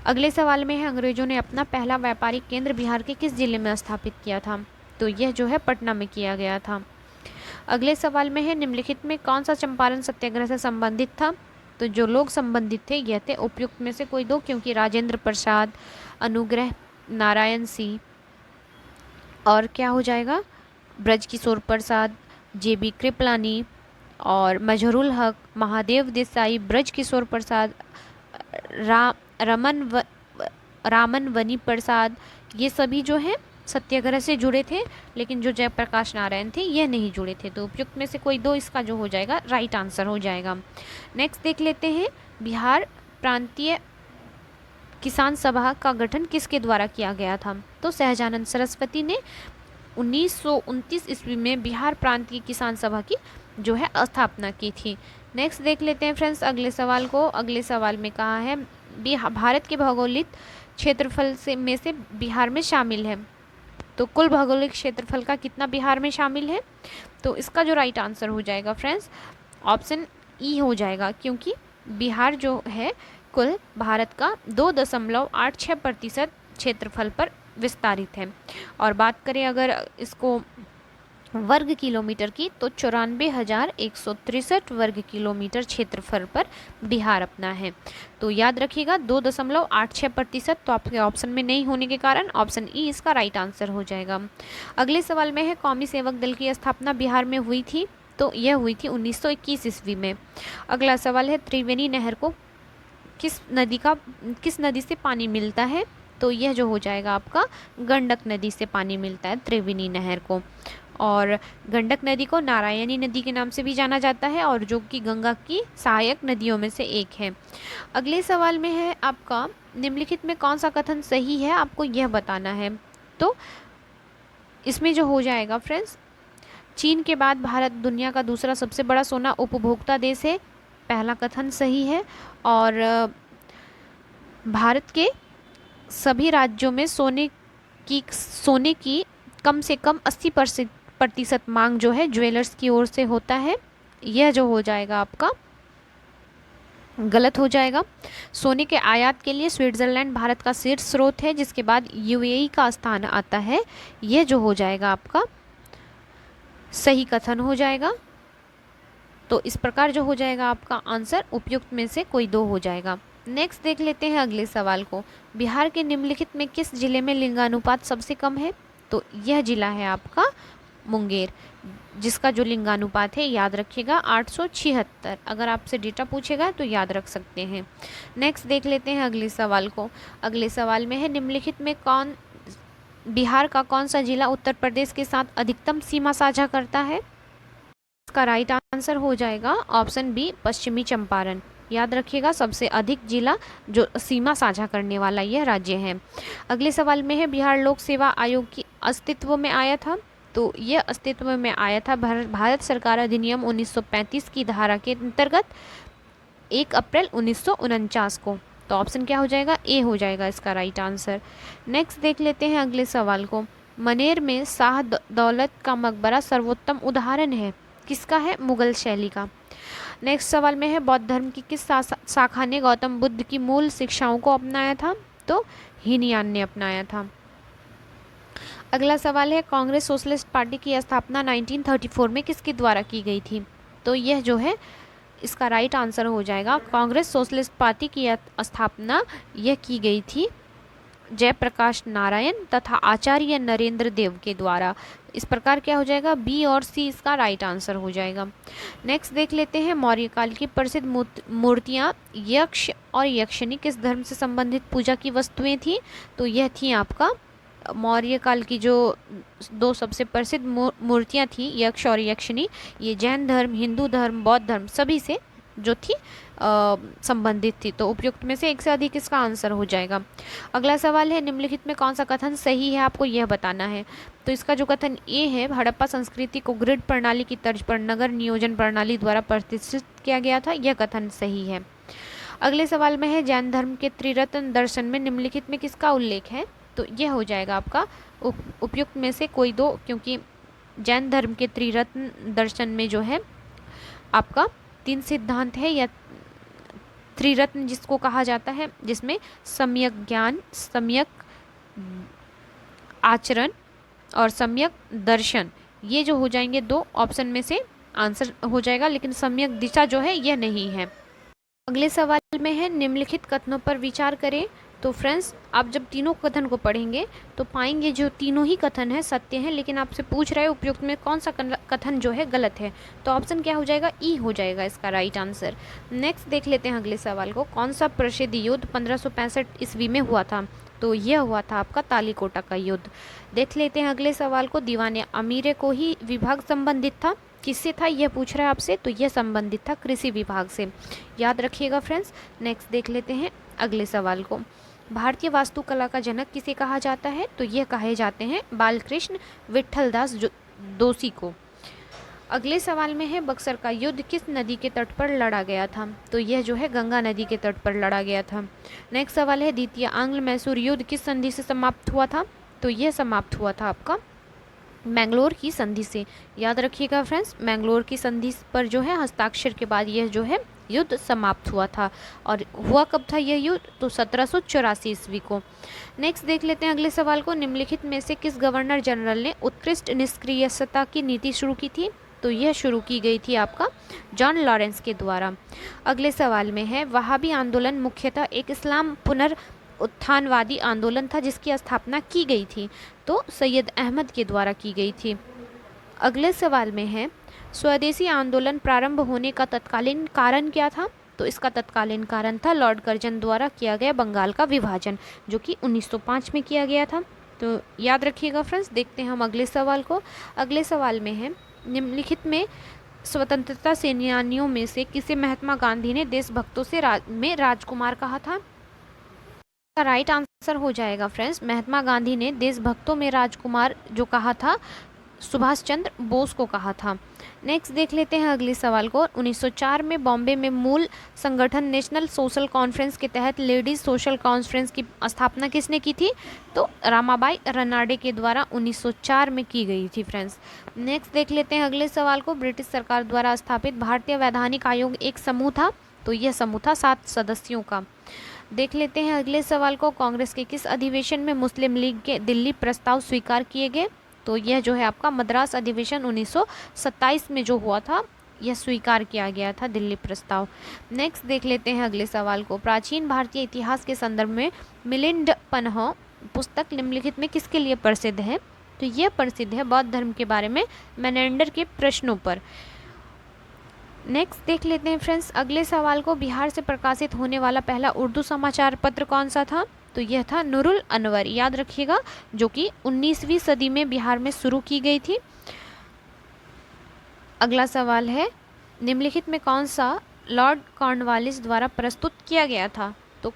[SPEAKER 1] अगले सवाल में है, अंग्रेजों ने अपना पहला व्यापारिक केंद्र बिहार के किस जिले में स्थापित किया था। तो यह जो है पटना में किया गया था। अगले सवाल में है, निम्नलिखित में कौन सा चंपारण सत्याग्रह से संबंधित था। तो जो लोग संबंधित थे यह थे उपयुक्त में से कोई दो, क्योंकि राजेंद्र प्रसाद, अनुग्रह नारायण सिंह और क्या हो जाएगा ब्रज किशोर प्रसाद, JB कृपलानी और मजहरुल हक, महादेव देसाई, ब्रज किशोर प्रसाद, रामन वनी प्रसाद, ये सभी जो है सत्याग्रह से जुड़े थे, लेकिन जो जयप्रकाश नारायण थे यह नहीं जुड़े थे। तो उपयुक्त में से कोई दो इसका जो हो जाएगा राइट आंसर हो जाएगा। नेक्स्ट देख लेते हैं, बिहार प्रांतीय किसान सभा का गठन किसके द्वारा किया गया था। तो सहजानंद सरस्वती ने 1929 ईस्वी में बिहार प्रांतीय किसान सभा की जो है स्थापना की थी। नेक्स्ट देख लेते हैं फ्रेंड्स अगले सवाल को। अगले सवाल में कहा है भारत के भौगोलिक क्षेत्रफल से बिहार में शामिल है। तो कुल भौगोलिक क्षेत्रफल का कितना बिहार में शामिल है? तो इसका जो राइट आंसर हो जाएगा फ्रेंड्स ऑप्शन ई हो जाएगा, क्योंकि बिहार जो है कुल भारत का 2.86% क्षेत्रफल पर विस्तारित है। और बात करें अगर इसको वर्ग किलोमीटर की, तो 94,163 वर्ग किलोमीटर क्षेत्रफल पर बिहार अपना है। तो याद रखिएगा 2.86%, तो आपके ऑप्शन में नहीं होने के कारण ऑप्शन ई इसका राइट आंसर हो जाएगा। अगले सवाल में है कौमी सेवक दल की स्थापना बिहार में हुई थी? तो यह हुई थी 1921 ईस्वी में। अगला सवाल है त्रिवेणी नहर को किस नदी से पानी मिलता है? तो यह जो हो जाएगा आपका गंडक नदी से पानी मिलता है त्रिवेणी नहर को। और गंडक नदी को नारायणी नदी के नाम से भी जाना जाता है, और जो कि गंगा की सहायक नदियों में से एक है। अगले सवाल में है आपका निम्नलिखित में कौन सा कथन सही है, आपको यह बताना है। तो इसमें जो हो जाएगा फ्रेंड्स, चीन के बाद भारत दुनिया का दूसरा सबसे बड़ा सोना उपभोक्ता देश है, पहला कथन सही है। और भारत के सभी राज्यों में सोने की कम से कम 80% मांग जो है ज्वेलर्स की ओर से होता है, यह जो हो जाएगा आपका गलत हो जाएगा। सोने के आयात के लिए स्विट्जरलैंड भारत का शीर्ष स्रोत है, जिसके बाद यूएई का स्थान आता है, यह जो हो जाएगा आपका सही कथन हो जाएगा। तो इस प्रकार जो हो जाएगा आपका आंसर उपयुक्त में से कोई दो हो जाएगा। नेक्स्ट देख लेते हैं अगले सवाल को। बिहार के निम्नलिखित में किस जिले में लिंगानुपात सबसे कम है? तो यह जिला है आपका मुंगेर, जिसका जो लिंगानुपात है याद रखिएगा 876। अगर आपसे डेटा पूछेगा तो याद रख सकते हैं। नेक्स्ट देख लेते हैं अगले सवाल को। अगले सवाल में है निम्नलिखित में बिहार का कौन सा जिला उत्तर प्रदेश के साथ अधिकतम सीमा साझा करता है? इसका राइट आंसर हो जाएगा ऑप्शन बी पश्चिमी चंपारण। याद रखिएगा सबसे अधिक जिला जो सीमा साझा करने वाला यह राज्य है। अगले सवाल में है बिहार लोक सेवा आयोग की अस्तित्व में आया था? तो यह अस्तित्व में आया था भारत सरकार अधिनियम 1935 की धारा के अंतर्गत 1 अप्रैल 1949 को। तो ऑप्शन क्या हो जाएगा? ए हो जाएगा इसका राइट आंसर। नेक्स्ट देख लेते हैं अगले सवाल को। मनेर में शाह दौलत का मकबरा सर्वोत्तम उदाहरण है, किसका है? मुगल शैली का। नेक्स्ट सवाल में है बौद्ध धर्म की किस शाखा ने गौतम बुद्ध की मूल शिक्षाओं को अपनाया था? तो हीनयान ने अपनाया था। अगला सवाल है कांग्रेस सोशलिस्ट पार्टी की स्थापना 1934 में किसके द्वारा की गई थी? तो यह जो है इसका राइट आंसर हो जाएगा कांग्रेस सोशलिस्ट पार्टी की स्थापना यह की गई थी जयप्रकाश नारायण तथा आचार्य नरेंद्र देव के द्वारा। इस प्रकार क्या हो जाएगा? बी और सी इसका राइट आंसर हो जाएगा। नेक्स्ट देख लेते हैं मौर्य काल की प्रसिद्ध मूर्तियाँ यक्ष और यक्षिणी किस धर्म से संबंधित पूजा की वस्तुएं थी? तो यह थी आपका मौर्य काल की जो दो सबसे प्रसिद्ध मूर्तियाँ थी यक्ष और यक्षिणी, ये जैन धर्म, हिंदू धर्म, बौद्ध धर्म सभी से जो थी संबंधित थी। तो उपयुक्त में से एक से अधिक इसका आंसर हो जाएगा। अगला सवाल है निम्नलिखित में कौन सा कथन सही है, आपको यह बताना है। तो इसका जो कथन ए है हड़प्पा संस्कृति को ग्रिड प्रणाली की तर्ज पर नगर नियोजन प्रणाली द्वारा प्रतिष्ठित किया गया था, यह कथन सही है। अगले सवाल में है जैन धर्म के त्रिरत्न दर्शन में निम्नलिखित में किसका उल्लेख है? तो यह हो जाएगा आपका उपयुक्त में से कोई दो, क्योंकि जैन धर्म के त्रिरत्न दर्शन में जो है आपका 3 सिद्धांत है या त्रिरत्न जिसको कहा जाता है, जिसमें सम्यक ज्ञान, सम्यक आचरण और सम्यक दर्शन, ये जो हो जाएंगे दो ऑप्शन में से आंसर हो जाएगा, लेकिन सम्यक दिशा जो है यह नहीं है। अगले सवाल में है निम्नलिखित कथनों पर विचार करें। तो फ्रेंड्स आप जब तीनों कथन को पढ़ेंगे तो पाएंगे जो तीनों ही कथन है सत्य है, लेकिन आपसे पूछ रहे हैं उपयुक्त में कौन सा कथन जो है गलत है। तो ऑप्शन क्या हो जाएगा? ई हो जाएगा इसका राइट आंसर। नेक्स्ट देख लेते हैं अगले सवाल को। कौन सा प्रसिद्ध युद्ध 1565 ईस्वी में हुआ था? तो यह हुआ था आपका तालीकोटा का युद्ध। देख लेते हैं अगले सवाल को। दीवाने अमीरे को ही विभाग संबंधित था, किससे था यह पूछ रहा है आपसे? तो यह संबंधित था कृषि विभाग से, याद रखिएगा फ्रेंड्स। नेक्स्ट देख लेते हैं अगले सवाल को। भारतीय वास्तुकला का जनक किसे कहा जाता है? तो यह कहे जाते हैं बालकृष्ण विट्ठलदास दोषी को। अगले सवाल में है बक्सर का युद्ध किस नदी के तट पर लड़ा गया था? तो यह जो है गंगा नदी के तट पर लड़ा गया था। नेक्स्ट सवाल है द्वितीय आंग्ल मैसूर युद्ध किस संधि से समाप्त हुआ था? तो यह समाप्त हुआ था आपका मैंगलोर की संधि से। याद रखिएगा फ्रेंड्स, मैंगलोर की संधि पर जो है हस्ताक्षर के बाद यह जो है युद्ध समाप्त हुआ था। और हुआ कब था यह युद्ध? तो 1784 ईस्वी को। नेक्स्ट देख लेते हैं अगले सवाल को, निम्नलिखित में से किस गवर्नर जनरल ने उत्कृष्ट निष्क्रियता की नीति शुरू की थी? तो यह शुरू की गई थी आपका जॉन लॉरेंस के द्वारा। अगले सवाल में है वहाबी आंदोलन मुख्यतः एक इस्लाम पुनरुत्थानवादी आंदोलन था जिसकी स्थापना की गई थी। तो सैयद अहमद के द्वारा की गई थी। अगले सवाल में है स्वदेशी आंदोलन प्रारंभ होने का तत्कालीन कारण क्या था? तो इसका तत्कालीन कारण था लॉर्ड कर्जन द्वारा किया गया बंगाल का विभाजन, जो कि 1905 में किया गया था। तो याद रखिएगा फ्रेंड्स। देखते हैं हम अगले सवाल को। अगले सवाल में है निम्नलिखित में स्वतंत्रता सेनानियों में से किसे महात्मा गांधी ने देशभक्तों से राजकुमार कहा था? का राइट आंसर हो जाएगा फ्रेंड्स, महात्मा गांधी ने देशभक्तों में राजकुमार जो कहा था सुभाष चंद्र बोस को कहा था। नेक्स्ट देख लेते हैं अगले सवाल को। 1904 में बॉम्बे में मूल संगठन नेशनल सोशल कॉन्फ्रेंस के तहत लेडीज सोशल कॉन्फ्रेंस की स्थापना किसने की थी? तो रामाबाई रनाडे के द्वारा 1904 में की गई थी फ्रेंड्स। नेक्स्ट देख लेते हैं अगले सवाल को। ब्रिटिश सरकार द्वारा स्थापित भारतीय वैधानिक आयोग एक समूह था। तो यह समूह था 7 सदस्यों का। देख लेते हैं अगले सवाल को। कांग्रेस के किस अधिवेशन में मुस्लिम लीग के दिल्ली प्रस्ताव स्वीकार किए गए? तो यह जो है आपका मद्रास अधिवेशन 1927 में जो हुआ था, यह स्वीकार किया गया था दिल्ली प्रस्ताव। नेक्स्ट देख लेते हैं अगले सवाल को। प्राचीन भारतीय इतिहास के संदर्भ में मिलिंद पन्ह पुस्तक निम्नलिखित में किसके लिए प्रसिद्ध है? तो यह प्रसिद्ध है बौद्ध धर्म के बारे में मेनेंडर के प्रश्नों पर। नेक्स्ट देख लेते हैं फ्रेंड्स अगले सवाल को। बिहार से प्रकाशित होने वाला पहला उर्दू समाचार पत्र कौन सा था? तो यह था नूरुल अनवर। याद रखिएगा, जो कि 19वीं सदी में बिहार में शुरू की गई थी। अगला सवाल है निम्नलिखित में कौन सा लॉर्ड कॉर्नवालिस द्वारा प्रस्तुत किया गया था? तो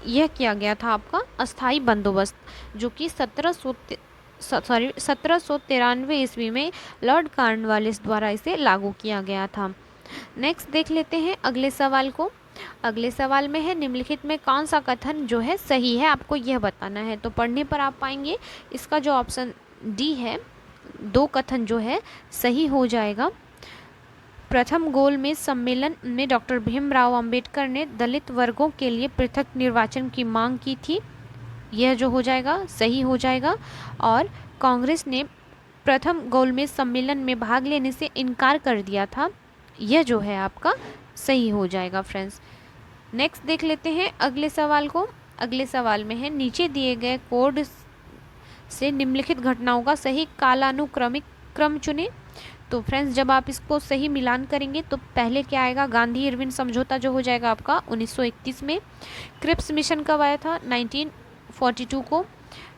[SPEAKER 1] यह किया गया था आपका अस्थाई बंदोबस्त, जो कि 1793 ईस्वी में लॉर्ड कॉर्नवालिस द्वारा इसे लागू किया गया था। नेक्स्ट देख लेते हैं अगले सवाल को। अगले सवाल में है निम्नलिखित में कौन सा कथन जो है सही है, आपको यह बताना है। तो पढ़ने पर आप पाएंगे इसका जो ऑप्शन डी है, 2 कथन जो है सही हो जाएगा। प्रथम गोलमेज सम्मेलन में डॉक्टर भीमराव अंबेडकर ने दलित वर्गों के लिए पृथक निर्वाचन की मांग की थी, यह जो हो जाएगा सही हो जाएगा। और कांग्रेस ने प्रथम गोलमेज सम्मेलन में भाग लेने से इनकार कर दिया था, यह जो है आपका सही हो जाएगा फ्रेंड्स। नेक्स्ट देख लेते हैं अगले सवाल को। अगले सवाल में है नीचे दिए गए कोड से निम्नलिखित घटनाओं का सही कालानुक्रमिक क्रम चुनें। तो फ्रेंड्स जब आप इसको सही मिलान करेंगे तो पहले क्या आएगा, गांधी इरविन समझौता जो हो जाएगा आपका 1931 में। क्रिप्स मिशन कब आया था? 1942 को।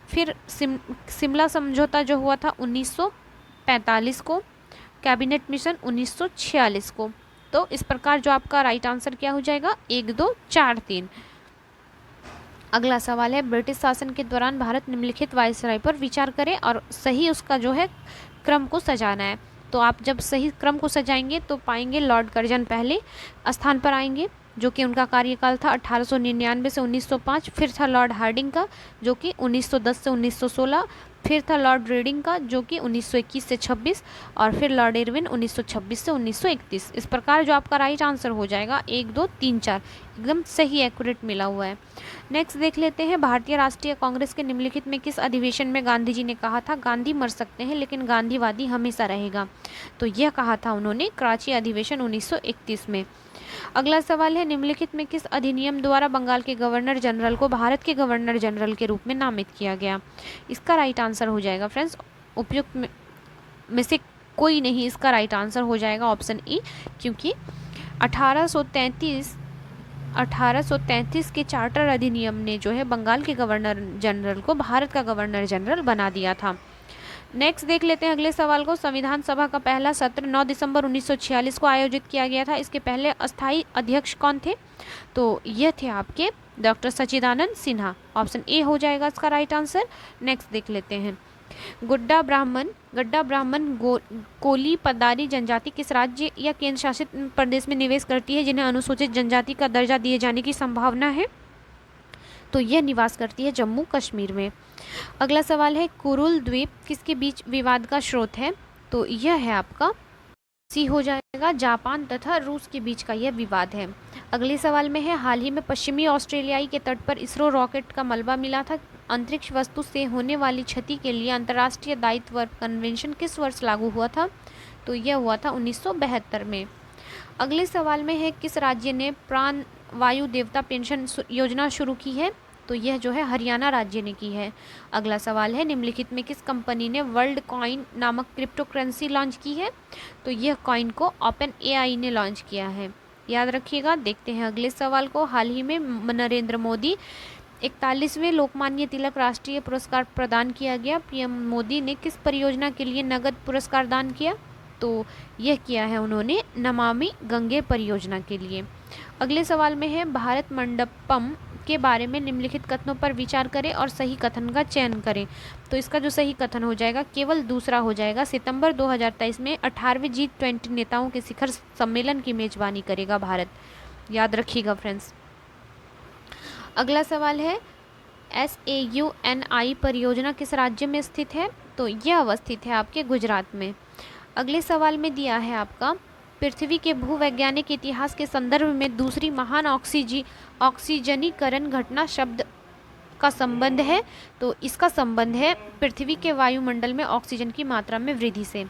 [SPEAKER 1] फिर शिमला समझौता जो हुआ था 1945 को। कैबिनेट मिशन 1946 को। तो इस प्रकार जो आपका राइट आंसर क्या हो जाएगा, 1, 2, 4, 3। अगला सवाल है ब्रिटिश शासन के दौरान भारत निम्नलिखित वायसराय पर विचार करें और सही उसका जो है क्रम को सजाना है। तो आप जब सही क्रम को सजाएंगे तो पाएंगे लॉर्ड कर्जन पहले स्थान पर आएंगे, जो कि उनका कार्यकाल था 1899 से 1905। फिर था लॉर्ड हार्डिंग का, जो कि 1910 से 1916। फिर था लॉर्ड रेडिंग का, जो कि 1921 से 26। और फिर लॉर्ड इरविन 1926 से 1931। इस प्रकार जो आपका राइट आंसर हो जाएगा 1, 2, 3, 4 एकदम सही एक्यूरेट मिला हुआ है। नेक्स्ट देख लेते हैं भारतीय राष्ट्रीय कांग्रेस के निम्नलिखित में किस अधिवेशन में गांधी जी ने कहा था गांधी मर सकते हैं लेकिन गांधीवादी हमेशा रहेगा? तो यह कहा था उन्होंने कराची अधिवेशन 1931 में। अगला सवाल है निम्नलिखित में किस अधिनियम द्वारा बंगाल के गवर्नर जनरल को भारत के गवर्नर जनरल के रूप में नामित किया गया? इसका राइट आंसर हो जाएगा फ्रेंड्स उपयुक्त में से कोई नहीं, इसका राइट आंसर हो जाएगा ऑप्शन ई, क्योंकि 1833 के चार्टर अधिनियम ने जो है बंगाल के गवर्नर जनरल को भारत का गवर्नर जनरल बना दिया था। नेक्स्ट देख लेते हैं अगले सवाल को। संविधान सभा का पहला सत्र 9 दिसंबर 1946 को आयोजित किया गया था। इसके पहले अस्थायी अध्यक्ष कौन थे? तो यह थे आपके doctor Sachchidanand Sinha. Option A हो जाएगा इसका राइट आंसर। नेक्स्ट देख लेते हैं गड्डा ब्राह्मण कोली पदारी जनजाति किस राज्य या केंद्र शासित प्रदेश में निवेश करती है जिन्हें अनुसूचित जनजाति का दर्जा दिए जाने की संभावना है? तो यह निवास करती है जम्मू कश्मीर में। अगला सवाल है, कुरुल द्वीप किसके बीच विवाद का स्रोत है? तो यह है आपका सी हो जाएगा, जापान तथा रूस के बीच का यह विवाद है। अगले सवाल में है, हाल ही में पश्चिमी ऑस्ट्रेलियाई के तट पर इसरो रॉकेट का मलबा मिला था। अंतरिक्ष वस्तु से होने वाली क्षति के लिए अंतर्राष्ट्रीय दायित्व कन्वेंशन किस वर्ष लागू हुआ था? तो यह हुआ था 1972 में। अगले सवाल में है, किस राज्य ने प्राण वायु देवता पेंशन योजना शुरू की है? तो यह जो है हरियाणा राज्य ने की है। अगला सवाल है, निम्नलिखित में किस कंपनी ने वर्ल्ड कॉइन नामक क्रिप्टो करेंसी लॉन्च की है? तो यह कॉइन को ओपन एआई ने लॉन्च किया है, याद रखिएगा। देखते हैं अगले सवाल को। हाल ही में नरेंद्र मोदी 41वें लोकमान्य तिलक राष्ट्रीय पुरस्कार प्रदान किया गया। पीएम मोदी ने किस परियोजना के लिए नगद पुरस्कार दान किया? तो यह किया है उन्होंने नमामि गंगे परियोजना के लिए। अगले सवाल में है, भारत मंडपम के बारे में निम्नलिखित कथनों पर विचार करें और सही कथन का चयन करें। तो इसका जो सही कथन हो जाएगा केवल दूसरा हो जाएगा। सितंबर 2023 में 18वें G20 नेताओं के शिखर सम्मेलन की मेजबानी करेगा भारत, याद रखिएगा फ्रेंड्स। अगला सवाल है, SAUNI परियोजना किस राज्य में स्थित है? तो यह अवस्थित है आपके गुजरात में। अगले सवाल में दिया है आपका, पृथ्वी के भूवैज्ञानिक इतिहास के संदर्भ में दूसरी महान ऑक्सीजनीकरण घटना शब्द का संबंध है? तो इसका संबंध है पृथ्वी के वायुमंडल में ऑक्सीजन की मात्रा में वृद्धि से।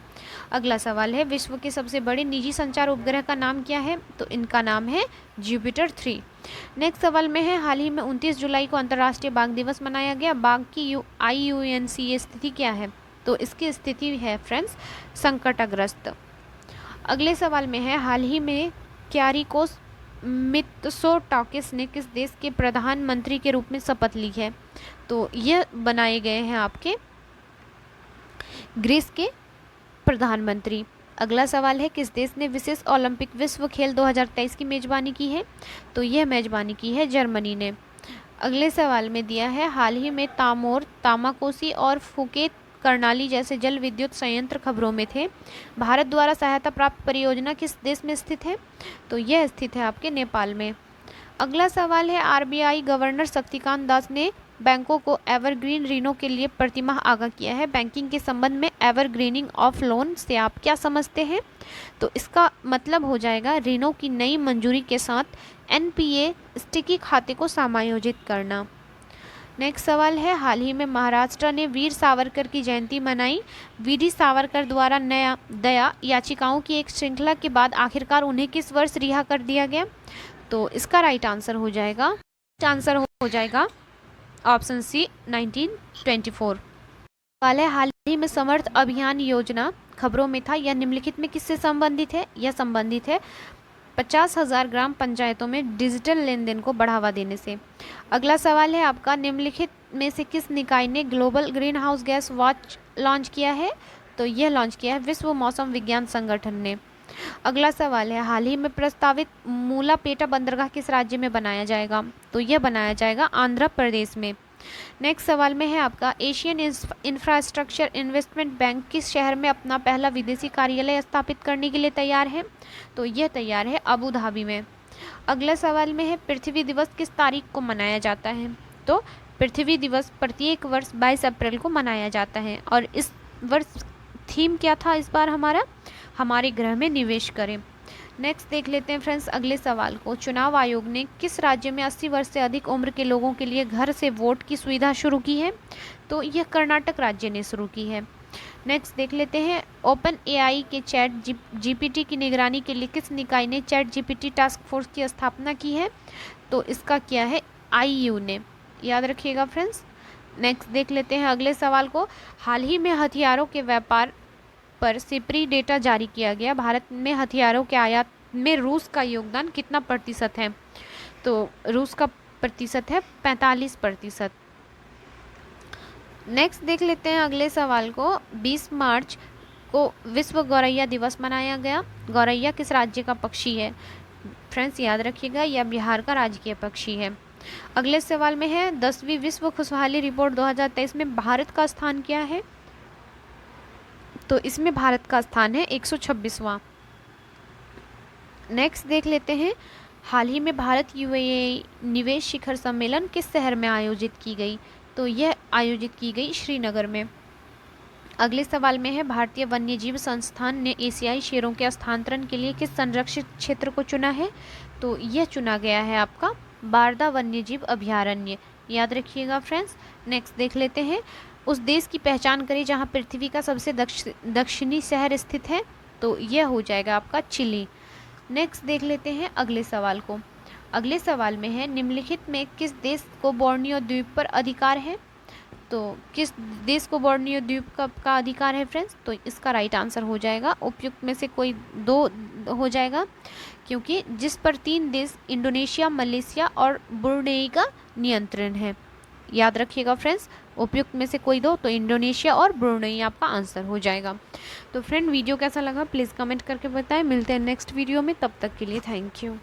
[SPEAKER 1] अगला सवाल है, विश्व के सबसे बड़े निजी संचार उपग्रह का नाम क्या है? तो इनका नाम है जुपिटर 3। नेक्स्ट सवाल में है, हाल ही में 29 जुलाई को अंतर्राष्ट्रीय बाघ दिवस मनाया गया। बाघ की IUCN स्थिति क्या है? तो इसकी स्थिति है फ्रेंड्स संकटग्रस्त। अगले सवाल में है, हाल ही में क्यारिकोस मित्सोटाकिस ने किस देश के प्रधानमंत्री के रूप में शपथ ली है? तो यह बनाए गए हैं आपके ग्रीस के प्रधानमंत्री। अगला सवाल है, किस देश ने विशेष ओलंपिक विश्व खेल 2023 की मेजबानी की है? तो यह मेजबानी की है जर्मनी ने। अगले सवाल में दिया है, हाल ही में तामोर, तामाकोसी और फुकेत कर्णाली जैसे जल विद्युत संयंत्र खबरों में थे। भारत द्वारा सहायता प्राप्त परियोजना किस देश में स्थित है? तो यह स्थित है आपके नेपाल में। अगला सवाल है, RBI गवर्नर शक्तिकांत दास ने बैंकों को एवरग्रीन ऋणों के लिए प्रतिमाह आगाह किया है। बैंकिंग के संबंध में एवरग्रीनिंग ऑफ लोन से आप क्या समझते हैं? तो इसका मतलब हो जाएगा ऋणों की नई मंजूरी के साथ NPA स्टिकी खाते को समायोजित करना। नेक्स्ट सवाल है, हाल ही में महाराष्ट्र ने वीर सावरकर की जयंती मनाई। वीडी सावरकर द्वारा नया दया याचिकाओं की एक श्रृंखला के बाद आखिरकार उन्हें किस वर्ष रिहा कर दिया गया? तो इसका राइट आंसर हो जाएगा ऑप्शन सी 1924। सवाल है, हाल ही में समर्थ अभियान योजना खबरों में था, यह निम्नलिखित में किससे संबंधित है? यह संबंधित है 50,000 ग्राम पंचायतों में डिजिटल लेन देन को बढ़ावा देने से। अगला सवाल है आपका, निम्नलिखित में से किस निकाय ने global green house gas watch launch किया है? तो यह लॉन्च किया है विश्व मौसम विज्ञान संगठन ने। अगला सवाल है, हाल ही में प्रस्तावित मूलापेटा बंदरगाह किस राज्य में बनाया जाएगा? तो यह बनाया जाएगा आंध्र प्रदेश में। नेक्स्ट सवाल में है आपका, एशियन इंफ्रास्ट्रक्चर इन्वेस्टमेंट बैंक किस शहर में अपना पहला विदेशी कार्यालय स्थापित करने के लिए तैयार है? तो यह तैयार है अबू धाबी में। अगला सवाल में है, पृथ्वी दिवस किस तारीख को मनाया जाता है? तो पृथ्वी दिवस प्रत्येक वर्ष 22 अप्रैल को मनाया जाता है। और इस वर्ष थीम क्या था इस बार हमारा? हमारे ग्रह में निवेश करें। नेक्स्ट देख लेते हैं फ्रेंड्स अगले सवाल को, चुनाव आयोग ने किस राज्य में 80 वर्ष से अधिक उम्र के लोगों के लिए घर से वोट की सुविधा शुरू की है? तो यह कर्नाटक राज्य ने शुरू की है। नेक्स्ट देख लेते हैं, ओपन AI के चैट GPT की निगरानी के लिए किस निकाय ने चैट GPT टास्क फोर्स की स्थापना की है? तो इसका किया है IU ने, याद रखिएगा फ्रेंड्स। नेक्स्ट देख लेते हैं अगले सवाल को, हाल ही में हथियारों के व्यापार पर सिपरी डेटा जारी किया गया। भारत में हथियारों के आयात में रूस का योगदान कितना प्रतिशत है? तो रूस का प्रतिशत है 45%। नेक्स्ट देख लेते हैं अगले सवाल को, 20 मार्च को विश्व गौरैया दिवस मनाया गया। गौरैया किस राज्य का पक्षी है? फ्रेंड्स याद रखिएगा यह बिहार का राजकीय पक्षी है। अगले सवाल में है, 10वीं विश्व खुशहाली रिपोर्ट 2023 में भारत का स्थान क्या है? तो इसमें भारत का स्थान है 126वां। नेक्स्ट देख लेते हैं, हाल ही में भारत यूएई निवेश शिखर सम्मेलन किस शहर में आयोजित की गई? तो यह आयोजित की गई श्रीनगर में। अगले सवाल में है, भारतीय वन्यजीव संस्थान ने एशियाई शेरों के स्थानांतरण के लिए किस संरक्षित क्षेत्र को चुना है? तो यह चुना गया है आपका बारदा वन्यजीव अभयारण्य, याद रखिएगा फ्रेंड्स। नेक्स्ट देख लेते हैं, उस देश की पहचान करें जहां पृथ्वी का सबसे दक्षिणी शहर स्थित है। तो यह हो जाएगा आपका चिली। नेक्स्ट देख लेते हैं अगले सवाल को। अगले सवाल में है, निम्नलिखित में किस देश को बोर्नियो द्वीप पर अधिकार है? तो किस देश को बोर्नियो द्वीप का अधिकार है फ्रेंड्स? तो इसका राइट आंसर हो जाएगा उपयुक्त में से कोई दो हो जाएगा, क्योंकि जिस पर 3 देश इंडोनेशिया, मलेशिया और ब्रुनेई का नियंत्रण है। याद रखिएगा फ्रेंड्स, उपयुक्त में से कोई दो, तो इंडोनेशिया और ब्रुनेई आपका आंसर हो जाएगा। तो फ्रेंड, वीडियो कैसा लगा प्लीज़ कमेंट करके बताएं। मिलते हैं नेक्स्ट वीडियो में, तब तक के लिए थैंक यू।